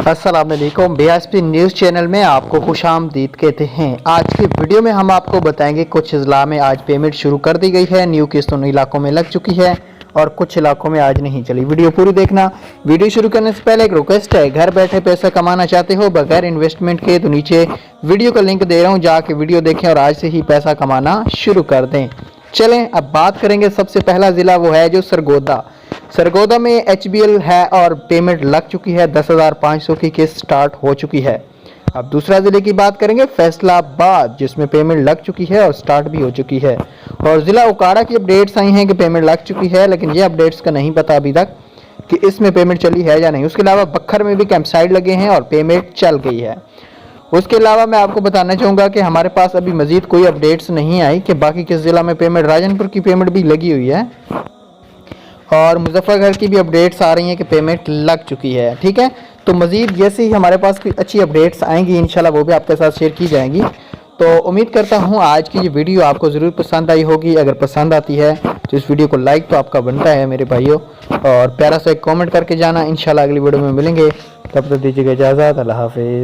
अस्सलाम वालेकुम। BSP news channel में आपको खुशामदीद कहते हैं। आज की वीडियो में हम आपको बताएंगे कुछ अजला में आज पेमेंट शुरू कर दी गई है। न्यू किस्त उन इलाकों में लग चुकी है और कुछ इलाकों में आज नहीं चली। वीडियो पूरी देखना। वीडियो शुरू करने से पहले एक रिक्वेस्ट है, घर बैठे पैसा कमाना चाहते हो बगैर इन्वेस्टमेंट के तो नीचे वीडियो का लिंक दे रहा हूँ, जाके वीडियो देखें और आज से ही पैसा कमाना शुरू कर दें। चलें अब बात करेंगे। सबसे पहला ज़िला वो है जो सरगोदा में HBL है और पेमेंट लग चुकी है। 10,500 की किस्त स्टार्ट हो चुकी है। अब दूसरा ज़िले की बात करेंगे, फैसलाबाद, जिसमें पेमेंट लग चुकी है और स्टार्ट भी हो चुकी है। और ज़िला उकाड़ा की अपडेट्स आई हैं कि पेमेंट लग चुकी है, लेकिन ये अपडेट्स का नहीं पता अभी तक कि इसमें पेमेंट चली है या नहीं। उसके अलावा बखर में भी कैंप साइट लगे हैं और पेमेंट चल गई है। उसके अलावा मैं आपको बताना चाहूँगा कि हमारे पास अभी मज़ीद कोई अपडेट्स नहीं आई कि बाकी किस ज़िला में पेमेंट। राजनपुर की पेमेंट भी लगी हुई है और मुजफ्फरगढ़ की भी अपडेट्स आ रही हैं कि पेमेंट लग चुकी है। ठीक है, तो मज़ीद जैसे ही हमारे पास कोई अच्छी अपडेट्स आएंगी इंशाल्लाह वो भी आपके साथ शेयर की जाएंगी। तो उम्मीद करता हूँ आज की ये वीडियो आपको ज़रूर पसंद आई होगी। अगर पसंद आती है तो इस वीडियो को लाइक तो आपका बनता है मेरे भाइयों, और प्यारा सा एक कॉमेंट करके जाना। इंशाल्लाह अगली वीडियो में मिलेंगे, तब तक दीजिएगा इजाज़त। अल्लाह हाफिज़।